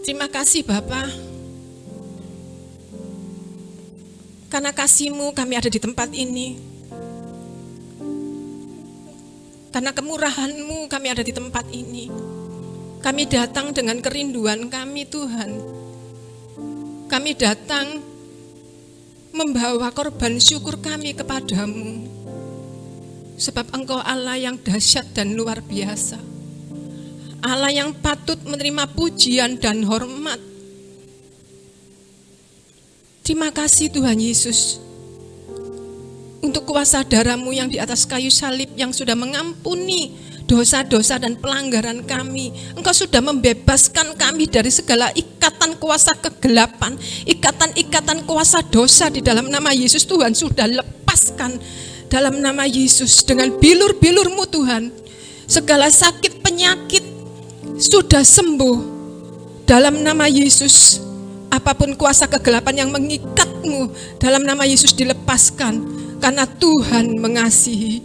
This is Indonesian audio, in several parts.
Terima kasih Bapa, karena kasih-Mu kami ada di tempat ini. Karena kemurahan-Mu kami ada di tempat ini. Kami datang dengan kerinduan kami Tuhan. Kami datang membawa korban syukur kami kepadamu. Sebab Engkau Allah yang dahsyat dan luar biasa. Allah yang patut menerima pujian dan hormat. Terima kasih Tuhan Yesus untuk kuasa darah-Mu yang di atas kayu salib yang sudah mengampuni dosa-dosa dan pelanggaran kami. Engkau sudah membebaskan kami dari segala ikatan kuasa kegelapan, ikatan-ikatan kuasa dosa di dalam nama Yesus. Tuhan sudah lepaskan dalam nama Yesus dengan bilur-bilur-Mu Tuhan. Segala sakit penyakit sudah sembuh dalam nama Yesus. Apapun kuasa kegelapan yang mengikatmu dalam nama Yesus dilepaskan karena Tuhan mengasihi.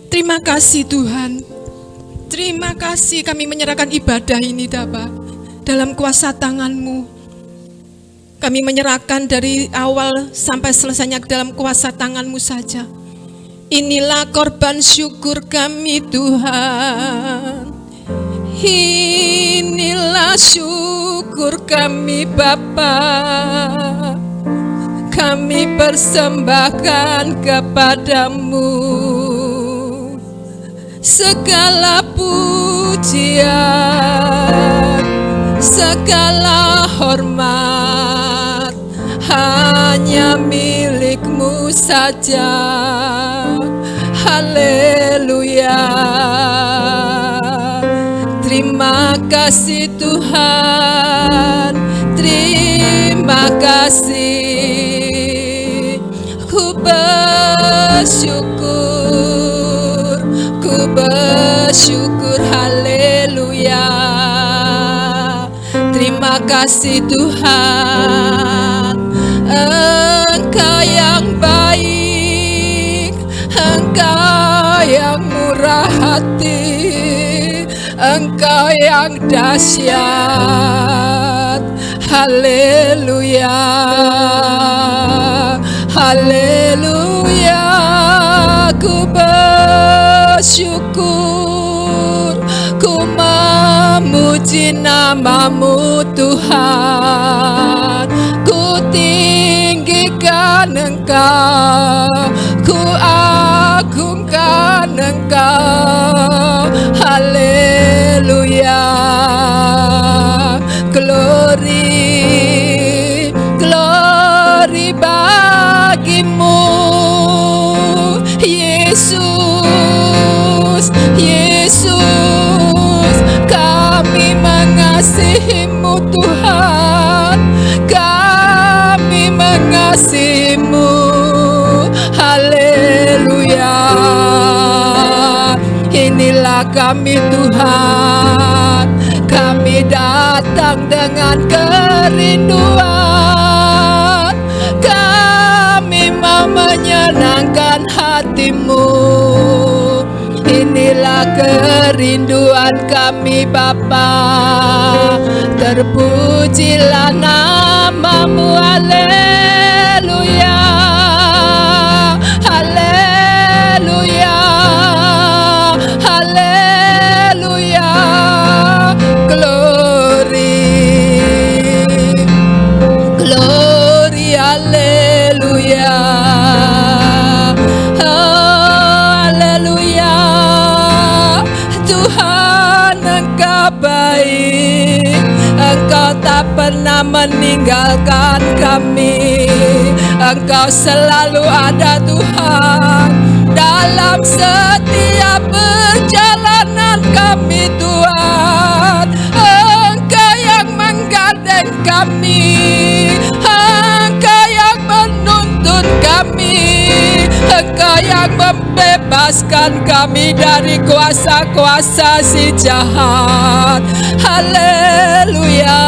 Terima kasih Tuhan. Terima kasih kami menyerahkan ibadah ini Bapa dalam kuasa tangan-Mu. Kami menyerahkan dari awal sampai selesainya dalam kuasa tangan-Mu saja. Inilah korban syukur kami Tuhan. Inilah syukur kami Bapa. Kami persembahkan kepadamu segala pujian, segala hormat hanya milik-Mu saja. Haleluya. Terima kasih Tuhan, terima kasih. Ku bersyukur, haleluya. Terima kasih Tuhan, Engkau yang baik, Engkau yang murah hati, Engkau yang dahsyat. Haleluya, haleluya. Ku bersyukur, ku memuji nama-Mu Tuhan. Ku tinggikan Engkau, ku agungkan Engkau. Haleluya. Glory, glory bagi-Mu Yesus, Yesus. Kami mengasihi-Mu Tuhan, kami mengasihi-Mu. Haleluya. Inilah kami Tuhan, kami datang dengan kerinduan, kami mau menyenangkan hati-Mu. Inilah kerinduan kami Bapa, terpujilah nama-Mu. Haleluya, haleluya, haleluya. Glory, glory, haleluya. Oh, haleluya. Tuhan Engkau baik, Engkau tak pernah meninggalkan kami. Engkau selalu ada Tuhan dalam setiap perjalanan kami Tuhan. Engkau yang menggandeng kami, Engkau yang menuntun kami, Engkau yang membebaskan kami dari kuasa-kuasa si jahat. Haleluya,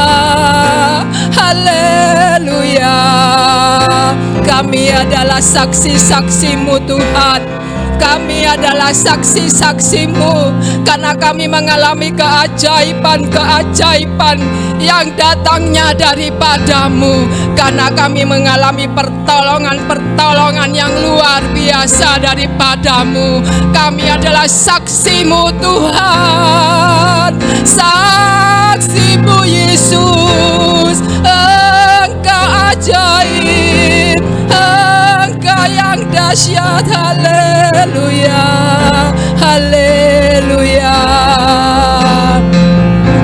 haleluya. Kami adalah saksi-saksi-Mu Tuhan. Kami adalah saksi-saksi-Mu, karena kami mengalami keajaiban-keajaiban yang datangnya daripada-Mu, karena kami mengalami pertolongan-pertolongan yang luar biasa daripada-Mu. Kami adalah saksi-Mu Tuhan, saksi-Mu Yesus. Engkau ajaib, Engkau yang dahsyat. Haleluya, haleluya.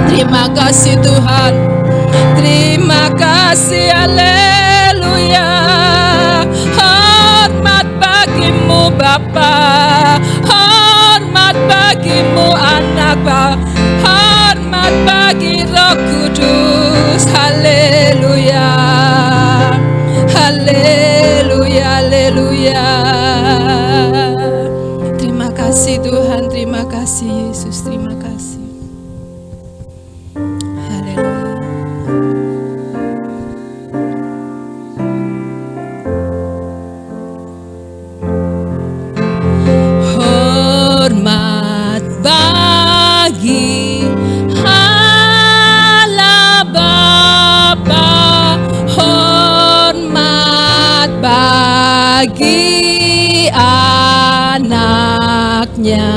Terima kasih Tuhan, terima kasih, haleluya. Hormat bagimu Bapa, hormat bagimu Anak, hormat bagi Roh Kudus. Haleluya, haleluya, haleluya. Terima kasih Tuhan, terima kasih Yesus, terima kasih. Haleluya. Hormat bagi Allah Bapa, hormat bagi Anaknya,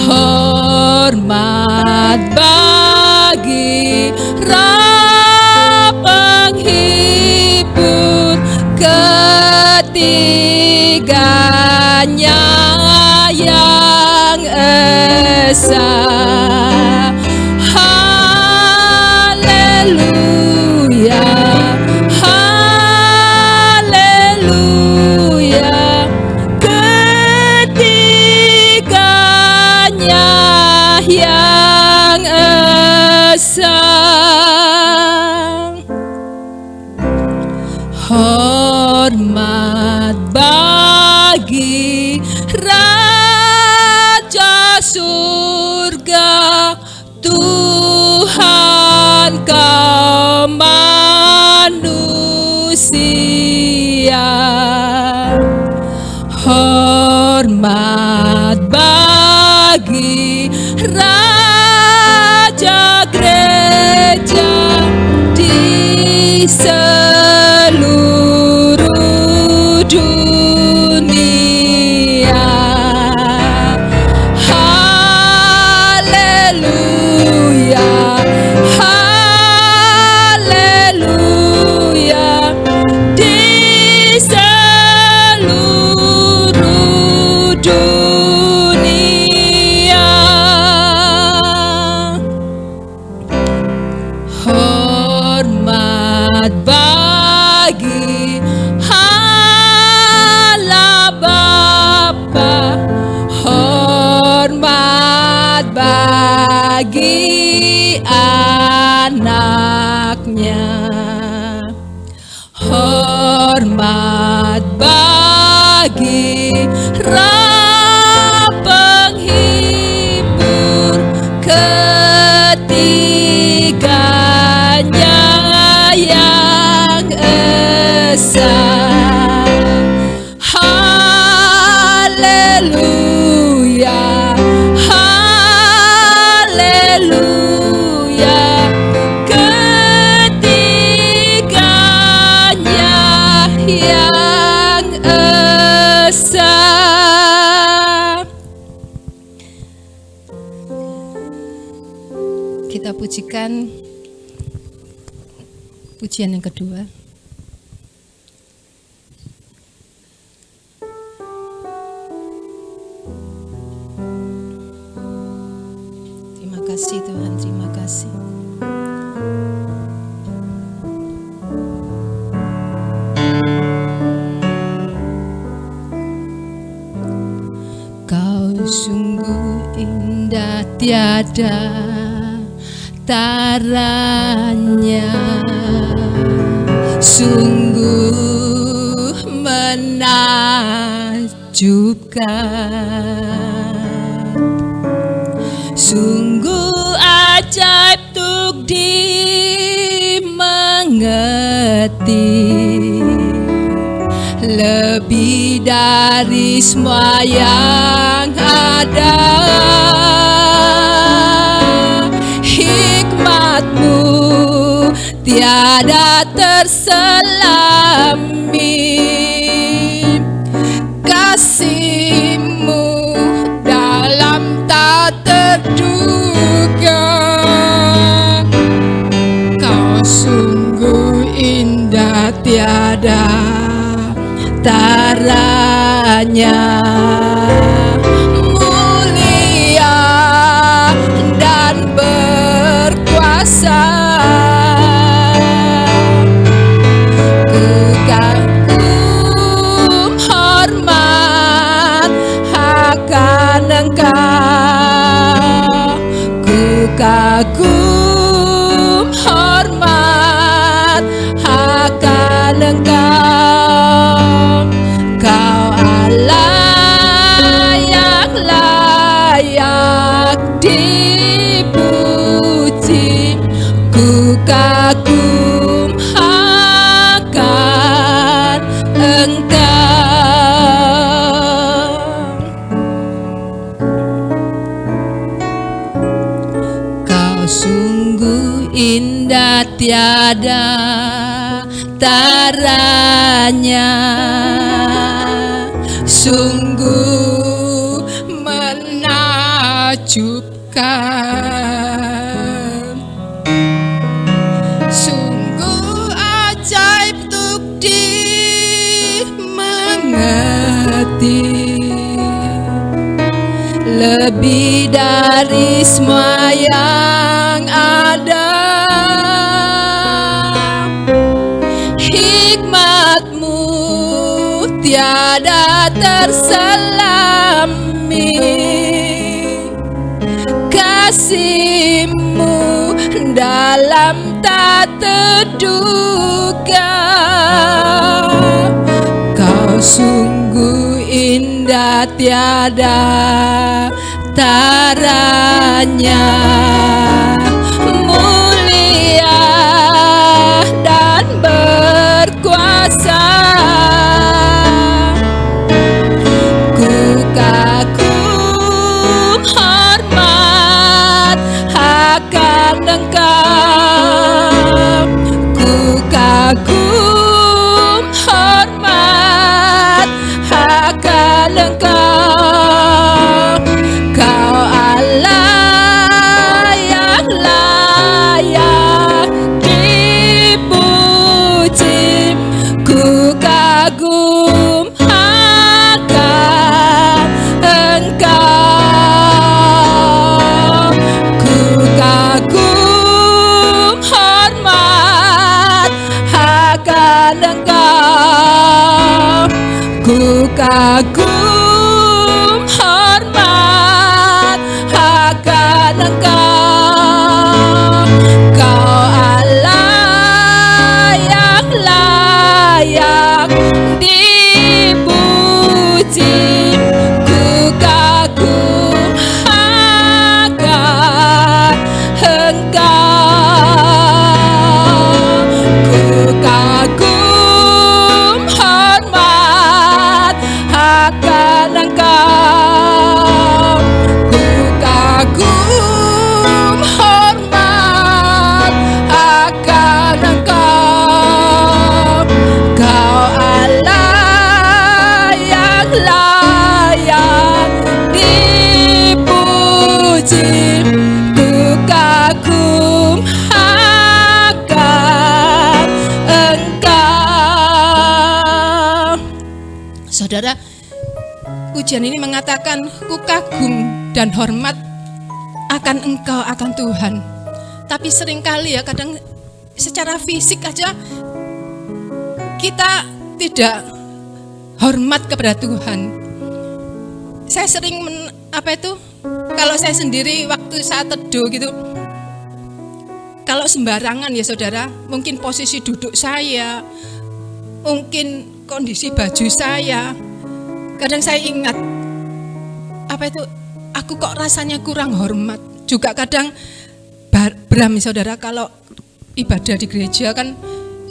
hormat bagi Roh Penghibur, ketiganya yang esa. Haleluya, haleluya. Ketiganya yang esa. Hormat bagi Raja Surga, Tuhan kaum manusia. Hormat bagi Raja Gereja di seluruh dunia. Haleluya, haleluya. Di seluruh dunia. Hormat bagi Allah Bapa, hormat bagi Anaknya, hormat bagi Roh Penghibur, ketiganya yang esa. Haleluya, haleluya. Ketiganya yang esa. Kita pujikan pujian yang kedua. Terima kasih Tuhan, terima kasih. Kau sungguh indah tiada taranya, sungguh menakjubkan, sungguh ajaib tuk dimengerti, lebih dari semua yang ada. Hikmat-Mu tiada terselami, kasih-Mu dalam tak terduga. Kau sungguh indah tiada taranya, mulia dan berkuasa. Kagum hormat akan Engkau, ku kagum hormat akan Engkau. Kau Allah yang layak dipuji, ku kagum akan Engkau. Kau sungguh indah tiada taranya, sungguh menakjubkan, sungguh ajaib untuk dimengerti, lebih dari semua yang ada. Hikmat-Mu tiada terselami, kasih-Mu dalam tak terduga. Kau sungguh indah tiada taranya, mulia dan berkuasa. Ku kagum hormat akan Engkau, ku kagum hormat akan Engkau. Kau Allah yang layak dipuji, ku kagum akan Engkau. Ku kagum hormat akan Engkau, ku kagum hormat akan Engkau. Kau Allah yang layak dipuji, ku kagum akan Engkau. Ku kagum hormat akan Engkau, ku kagum hormat akan Engkau. Kau Allah yang layak dipuji, ku kagum akan Engkau. Saudara, pujian ini mengatakan ku kagum dan hormat akan Engkau, akan Tuhan. Tapi seringkali ya, kadang secara fisik aja kita tidak hormat kepada Tuhan. Saya sering kalau saya sendiri waktu saat teduh gitu, kalau sembarangan ya saudara, mungkin posisi duduk saya, mungkin kondisi baju saya, kadang saya ingat aku kok rasanya kurang hormat. Juga kadang Bram saudara, kalau ibadah di gereja kan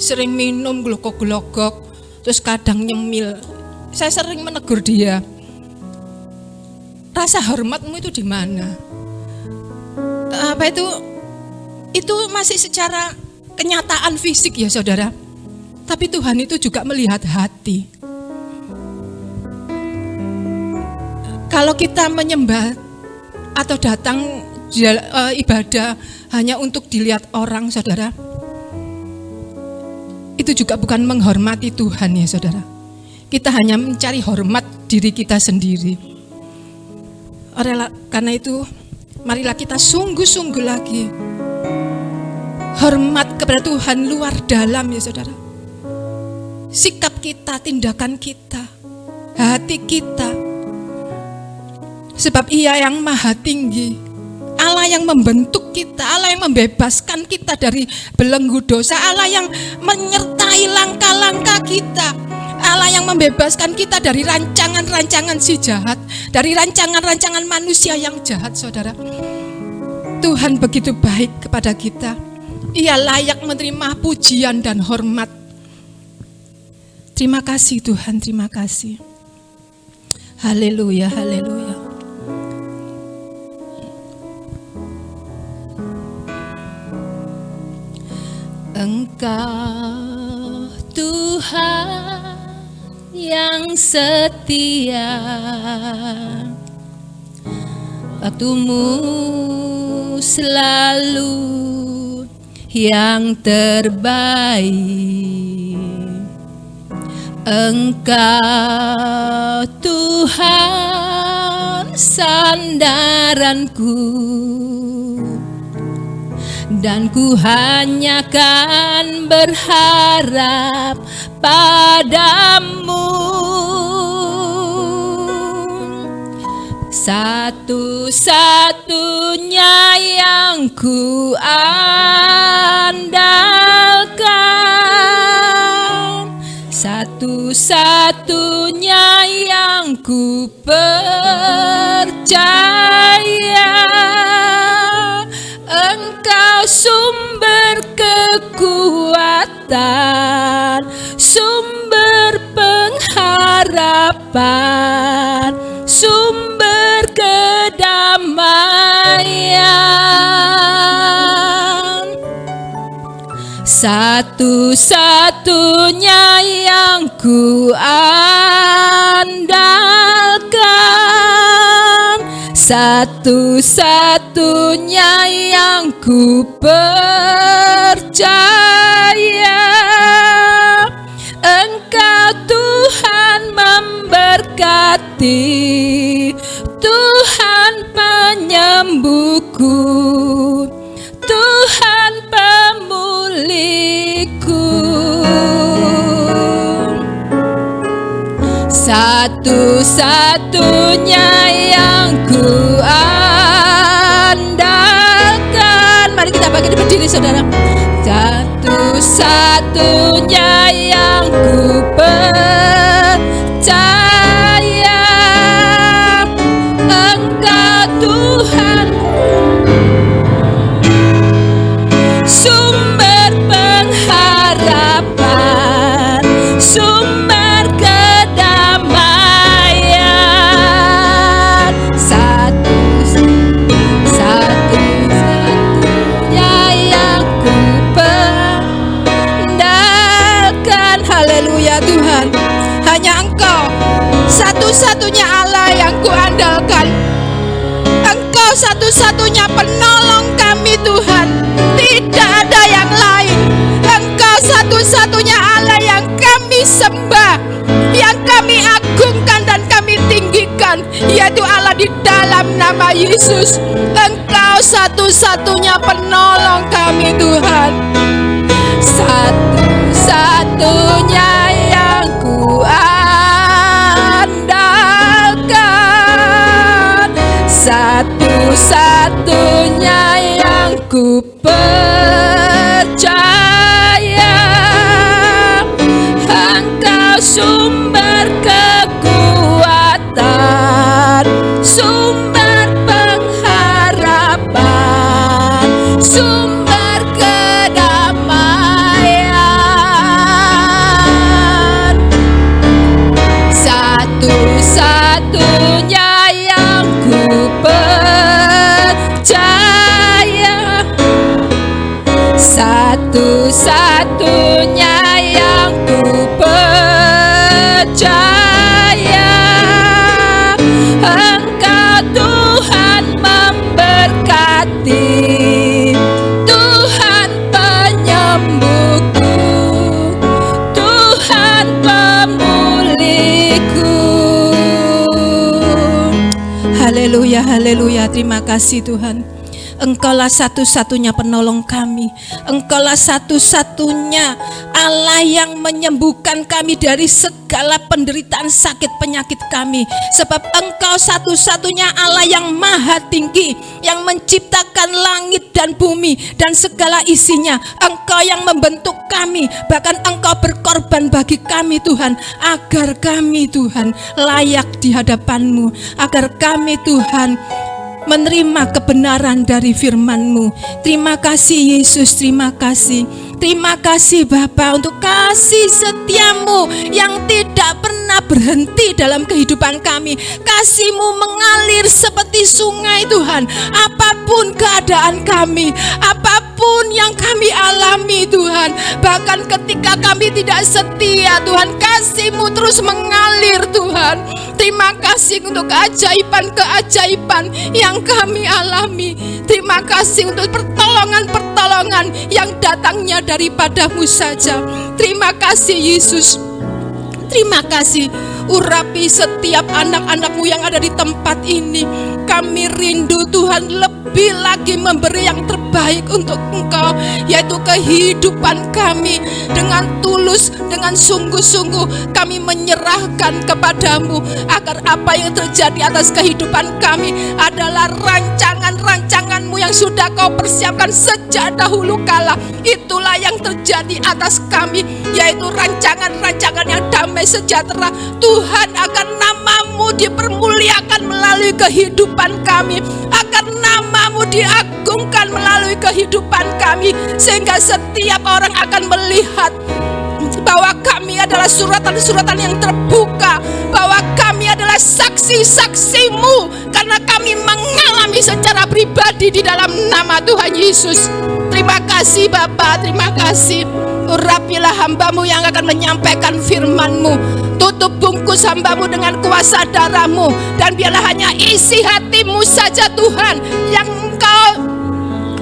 sering minum glogok-glogok, terus kadang nyemil. saya sering menegur dia, rasa hormatmu itu di mana? Apa itu masih secara kenyataan fisik ya saudara. Tapi Tuhan itu juga melihat hati. Kalau kita menyembah atau datang ibadah hanya untuk dilihat orang saudara, itu juga bukan menghormati Tuhan ya saudara. Kita hanya mencari hormat diri kita sendiri. Karena itu marilah kita sungguh-sungguh lagi hormat kepada Tuhan luar dalam ya saudara. Sikap kita, tindakan kita, hati kita. Sebab Ia yang maha tinggi, Allah yang membentuk kita, Allah yang membebaskan kita dari belenggu dosa, Allah yang menyertai langkah-langkah kita, Allah yang membebaskan kita dari rancangan-rancangan si jahat, dari rancangan-rancangan manusia yang jahat saudara. Tuhan begitu baik kepada kita. Ia layak menerima pujian dan hormat. Terima kasih Tuhan, terima kasih. Haleluya, haleluya. Engkau Tuhan yang setia, waktumu selalu yang terbaik. Engkau Tuhan sandaranku, dan ku hanya kan berharap padamu. Satu-satunya yang ku andalkan, satu-satunya yang ku percaya. Engkau sumber kekuatan, sumber pengharapan, sumber kedamaian. Satu-satunya yang ku andalkan, satu-satunya yang ku percaya. Engkau Tuhan memberkati, Tuhan penyembuhku, Tuhan pemulihku. Satu-satunya yang ku andalkan. Mari kita bangkit berdiri saudara. Satu-satunya yang ku percaya. Engkau Tuhan sumber pengharapan, sumber kedamaian. Satu-satunya yang ku andalkan. Haleluya Tuhan, hanya Engkau satu-satunya Allah yang ku andalkan. Engkau satu-satunya penolong kami Tuhan, tidak ada yang lain. Engkau satu-satunya Allah yang kami sembah, yang kami agungkan dan kami tinggikan, yaitu Allah di dalam nama Yesus. Engkau satu-satunya penolong kami Tuhan. Satu-satunya yang ku andalkan, satu-satunya yang ku percaya. Engkau sumber kekuatan, sumber pengharapan, sumber kedamaian. satu-satunya yang ku percaya. Engkau Tuhan memberkati, Tuhan penyembuhku, Tuhan pemulihku. Haleluya, haleluya. Terima kasih Tuhan. Engkaulah satu-satunya penolong kami. Engkaulah satu-satunya Allah yang menyembuhkan kami dari segala penderitaan sakit penyakit kami. Sebab Engkau satu-satunya Allah yang maha tinggi, yang menciptakan langit dan bumi dan segala isinya. Engkau yang membentuk kami, bahkan Engkau berkorban bagi kami Tuhan, agar kami Tuhan layak di hadapan-Mu, agar kami Tuhan menerima kebenaran dari firman-Mu. Terima kasih Yesus, terima kasih. Terima kasih Bapa untuk kasih setia-Mu yang tidak pernah berhenti dalam kehidupan kami. Kasih-Mu mengalir seperti sungai Tuhan. Apapun keadaan kami, apapun yang kami alami Tuhan, bahkan ketika kami tidak setia Tuhan, kasih-Mu terus mengalir Tuhan. Terima kasih untuk keajaiban-keajaiban yang kami alami. Terima kasih untuk pertolongan-pertolongan yang datangnya daripada-Mu saja. Terima kasih Yesus. Terima kasih. Urapi setiap anak-anak-Mu yang ada di tempat ini. Kami rindu Tuhan lebih lagi memberi yang terbaik untuk Engkau, yaitu kehidupan kami. Dengan tulus, dengan sungguh-sungguh kami menyerahkan kepada-Mu, agar apa yang terjadi atas kehidupan kami adalah rancangan-rancangan-Mu yang sudah Kau persiapkan sejak dahulu kala. Itulah yang terjadi atas kami, yaitu rancangan-rancangan yang damai sejahtera. Tuhan, agar nama-Mu dipermuliakan melalui kehidupan kami, agar nama-Mu diagungkan melalui kehidupan kami, sehingga setiap orang akan melihat bahwa kami adalah suratan-suratan yang terbuka, bahwa kami adalah saksi-saksi-Mu, karena kami mengalami secara pribadi di dalam nama Tuhan Yesus. Terima kasih Bapa, terima kasih. Urapilah hamba-Mu yang akan menyampaikan firman-Mu. Tutup bungkus hamba-Mu dengan kuasa darah-Mu, dan biarlah hanya isi hati-Mu saja Tuhan yang Engkau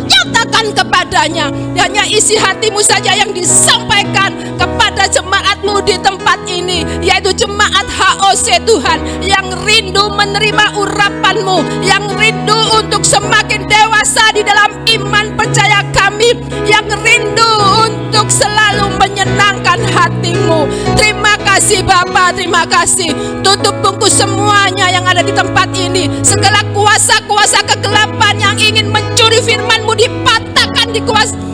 nyatakan kepadanya. Hanya isi hati-Mu saja yang disampaikan kepada jemaat-Mu di tempat ini, yaitu jemaat HOC Tuhan, yang rindu menerima urapan-Mu, yang rindu untuk semakin dewasa di dalam iman percaya kami, yang rindu untuk selalu menyenangkan hati-Mu. Terima kasih Bapa, terima kasih. Tutup bungkus semuanya yang ada di tempat ini. Segala kuasa-kuasa kegelapan yang ingin mencuri firman-Mu dipatahkan,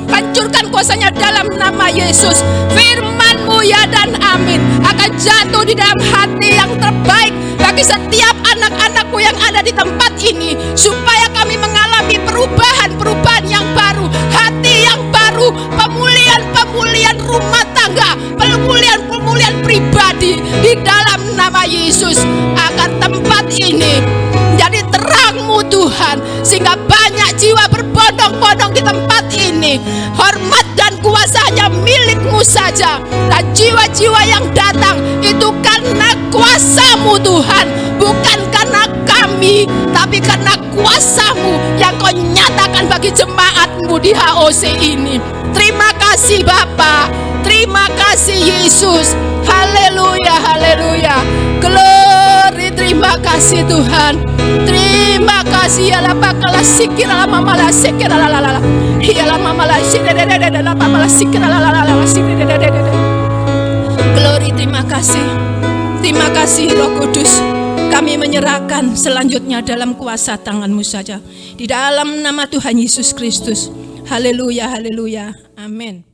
hancurkan kuasanya dalam nama Yesus. Firman-Mu ya dan amin akan jatuh di dalam hati yang terbaik bagi setiap anak-anak-Mu yang ada di tempat ini, supaya kami mengalami perubahan-perubahan yang baru, hati yang baru, pemulihan-pemulihan rumah tangga, pemulihan-pemulihan pribadi di dalam nama Yesus. Agar tempat ini menjadi terang-Mu Tuhan, sehingga banyak jiwa berbondong-bondong di tempat ini. Hormat dan kuasa hanya milik-Mu saja, dan jiwa-jiwa yang datang itu karena kuasa-Mu Tuhan, bukan karena kami, tapi karena kuasa-Mu yang Kau nyatakan bagi jemaat-Mu di HOC ini. Terima kasih Bapa, terima kasih Yesus. Haleluya, haleluya. Glory, terima kasih Tuhan. Terima kasih ya la bakala sikir la mama la sikir la la la. Ya la mama la sikir la mama la sikir la la la sikir. Glory, terima kasih. Terima kasih Roh Kudus. Kami menyerahkan selanjutnya dalam kuasa tangan-Mu saja. Di dalam nama Tuhan Yesus Kristus. Haleluya, haleluya. Amin.